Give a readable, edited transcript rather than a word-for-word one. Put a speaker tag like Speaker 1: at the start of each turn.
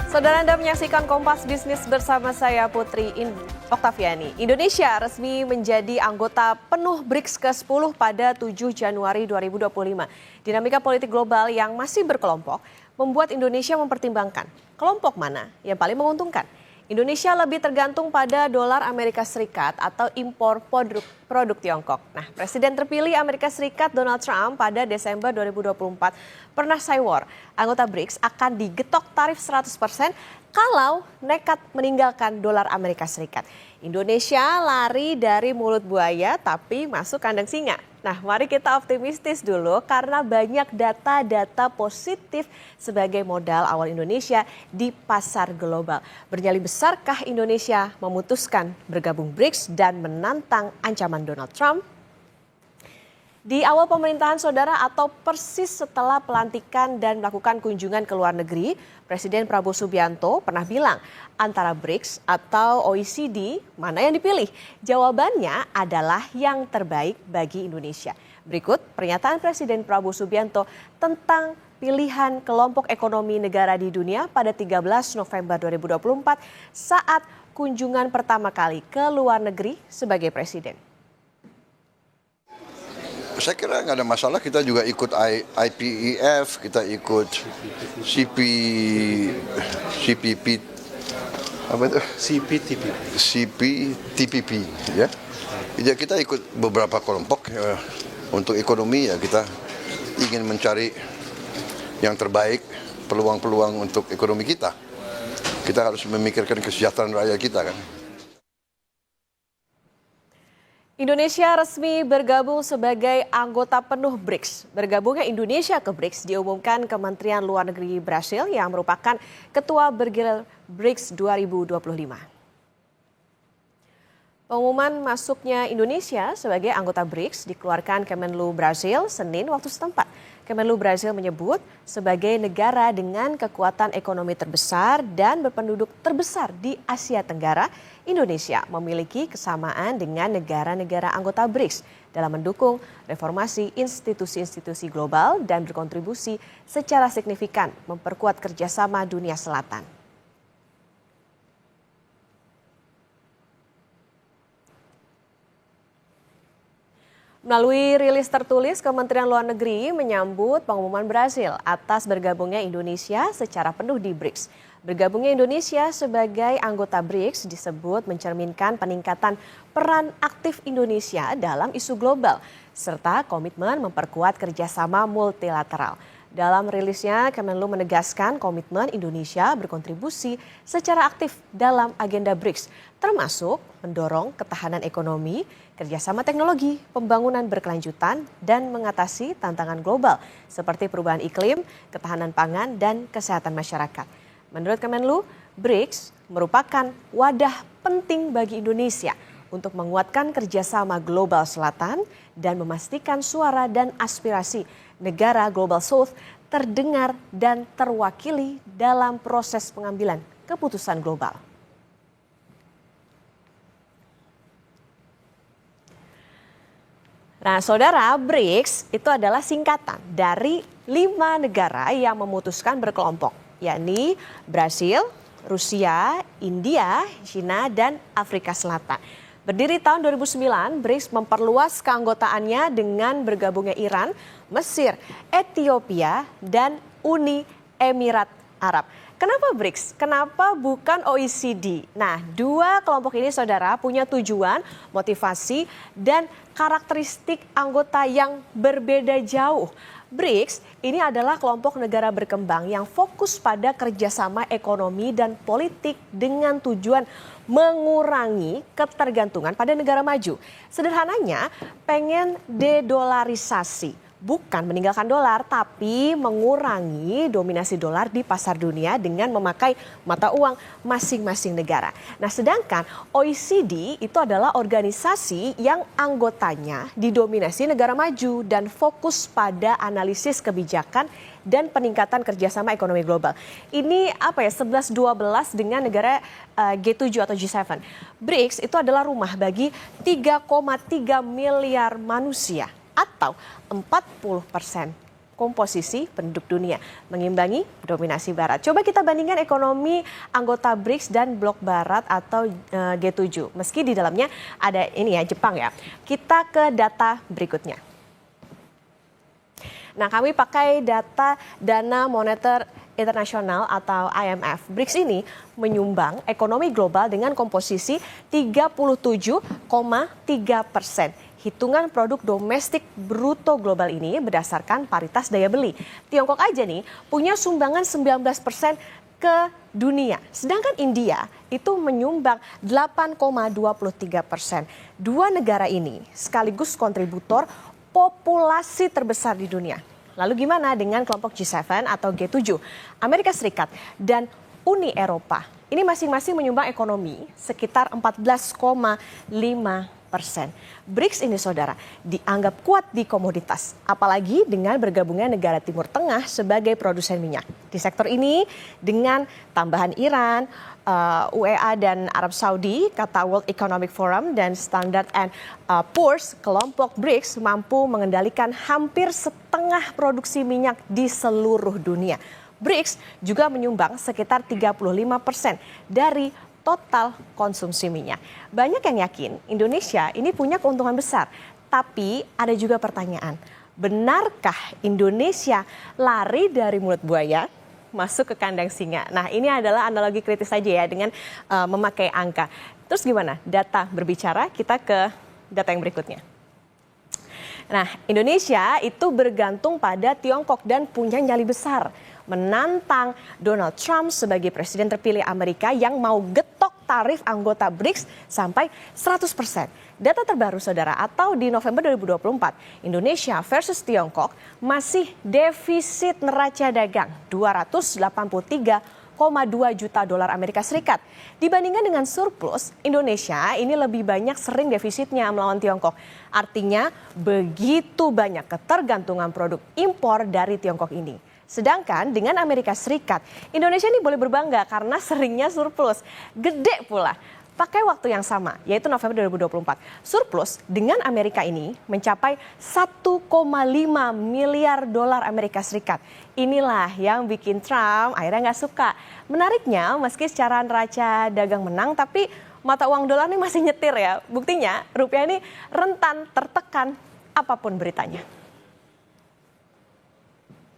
Speaker 1: Saudara, Anda menyaksikan Kompas Bisnis bersama saya Putri Oktaviani. Indonesia resmi menjadi anggota penuh BRICS ke-10 pada 7 Januari 2025. Dinamika politik global yang masih berkelompok membuat Indonesia mempertimbangkan kelompok mana yang paling menguntungkan. Indonesia lebih tergantung pada dolar Amerika Serikat atau impor produk Tiongkok. Nah, Presiden terpilih Amerika Serikat Donald Trump pada Desember 2024 pernah say war. Anggota BRICS akan digetok tarif 100% kalau nekat meninggalkan dolar Amerika Serikat. Indonesia lari dari mulut buaya tapi masuk kandang singa. Nah, mari kita optimistis dulu karena banyak data-data positif sebagai modal awal Indonesia di pasar global. Bernyali besarkah Indonesia memutuskan bergabung BRICS dan menantang ancaman Donald Trump? Di awal pemerintahan saudara atau persis setelah pelantikan dan melakukan kunjungan ke luar negeri, Presiden Prabowo Subianto pernah bilang antara BRICS atau OECD mana yang dipilih? Jawabannya adalah yang terbaik bagi Indonesia. Berikut pernyataan Presiden Prabowo Subianto tentang pilihan kelompok ekonomi negara di dunia pada 13 November 2024 saat kunjungan pertama kali ke luar negeri sebagai Presiden.
Speaker 2: Saya kira nggak ada masalah, kita juga ikut IPEF, kita ikut CPTPP, ya. Jadi kita ikut beberapa kelompok ya, untuk ekonomi ya kita ingin mencari yang terbaik, peluang-peluang untuk ekonomi kita. Kita harus memikirkan kesejahteraan rakyat kita kan.
Speaker 1: Indonesia resmi bergabung sebagai anggota penuh BRICS. Bergabungnya Indonesia ke BRICS diumumkan Kementerian Luar Negeri Brasil yang merupakan Ketua Bergilir BRICS 2025. Pengumuman masuknya Indonesia sebagai anggota BRICS dikeluarkan Kemenlu Brasil Senin waktu setempat. Kemenlu Brasil menyebut sebagai negara dengan kekuatan ekonomi terbesar dan berpenduduk terbesar di Asia Tenggara, Indonesia memiliki kesamaan dengan negara-negara anggota BRICS dalam mendukung reformasi institusi-institusi global dan berkontribusi secara signifikan memperkuat kerjasama dunia selatan. Melalui rilis tertulis, Kementerian Luar Negeri menyambut pengumuman Brasil atas bergabungnya Indonesia secara penuh di BRICS. Bergabungnya Indonesia sebagai anggota BRICS disebut mencerminkan peningkatan peran aktif Indonesia dalam isu global, serta komitmen memperkuat kerjasama multilateral. Dalam rilisnya, Kemenlu menegaskan komitmen Indonesia berkontribusi secara aktif dalam agenda BRICS, termasuk mendorong ketahanan ekonomi, kerjasama teknologi, pembangunan berkelanjutan, dan mengatasi tantangan global seperti perubahan iklim, ketahanan pangan, dan kesehatan masyarakat. Menurut Kemenlu, BRICS merupakan wadah penting bagi Indonesia untuk menguatkan kerjasama global selatan dan memastikan suara dan aspirasi negara Global South terdengar dan terwakili dalam proses pengambilan keputusan global. Nah, saudara, BRICS itu adalah singkatan dari 5 negara yang memutuskan berkelompok, yakni Brasil, Rusia, India, China, dan Afrika Selatan. Berdiri tahun 2009, BRICS memperluas keanggotaannya dengan bergabungnya Iran, Mesir, Ethiopia, dan Uni Emirat Arab. Kenapa BRICS? Kenapa bukan OECD? Nah, 2 kelompok ini saudara punya tujuan, motivasi, dan karakteristik anggota yang berbeda jauh. BRICS ini adalah kelompok negara berkembang yang fokus pada kerjasama ekonomi dan politik dengan tujuan mengurangi ketergantungan pada negara maju. Sederhananya, pengen dedolarisasi. Bukan meninggalkan dolar, tapi mengurangi dominasi dolar di pasar dunia dengan memakai mata uang masing-masing negara. Nah, sedangkan OECD itu adalah organisasi yang anggotanya didominasi negara maju dan fokus pada analisis kebijakan dan peningkatan kerjasama ekonomi global. Ini 11-12 dengan negara G7 atau G7. BRICS itu adalah rumah bagi 3,3 miliar manusia atau 40% komposisi penduduk dunia, mengimbangi dominasi Barat. Coba kita bandingkan ekonomi anggota BRICS dan Blok Barat atau G7. Meski di dalamnya ada ini ya, Jepang ya. Kita ke data berikutnya. Nah, kami pakai data Dana Moneter Internasional atau IMF. BRICS ini menyumbang ekonomi global dengan komposisi 37,3%. Hitungan produk domestik bruto global ini berdasarkan paritas daya beli. Tiongkok aja nih punya sumbangan 19% ke dunia. Sedangkan India itu menyumbang 8,23%. Dua negara ini sekaligus kontributor populasi terbesar di dunia. Lalu gimana dengan kelompok G7 atau G7? Amerika Serikat dan Uni Eropa. Ini masing-masing menyumbang ekonomi sekitar 14,5%. BRICS ini saudara dianggap kuat di komoditas, apalagi dengan bergabungnya negara Timur Tengah sebagai produsen minyak. Di sektor ini dengan tambahan Iran, UEA dan Arab Saudi, kata World Economic Forum dan Standard and Poor's, kelompok BRICS mampu mengendalikan hampir setengah produksi minyak di seluruh dunia. BRICS juga menyumbang sekitar 35% dari total konsumsi minyak. Banyak yang yakin Indonesia ini punya keuntungan besar, tapi ada juga pertanyaan. Benarkah Indonesia lari dari mulut buaya masuk ke kandang singa? Nah, ini adalah analogi kritis saja ya dengan memakai angka. Terus gimana? Data berbicara, kita ke data yang berikutnya. Nah, Indonesia itu bergantung pada Tiongkok dan punya nyali besar. Menantang Donald Trump sebagai presiden terpilih Amerika yang mau getok tarif anggota BRICS sampai 100%. Data terbaru saudara, atau di November 2024, Indonesia versus Tiongkok masih defisit neraca dagang 283,2 juta dolar Amerika Serikat. Dibandingkan dengan surplus, Indonesia ini lebih banyak sering defisitnya melawan Tiongkok. Artinya begitu banyak ketergantungan produk impor dari Tiongkok ini. Sedangkan dengan Amerika Serikat, Indonesia ini boleh berbangga karena seringnya surplus. Gede pula. Pakai waktu yang sama, yaitu November 2024. Surplus dengan Amerika ini mencapai 1,5 miliar dolar Amerika Serikat. Inilah yang bikin Trump akhirnya nggak suka. Menariknya, meski secara neraca dagang menang, tapi mata uang dolar ini masih nyetir ya. Buktinya rupiah ini rentan tertekan apapun beritanya.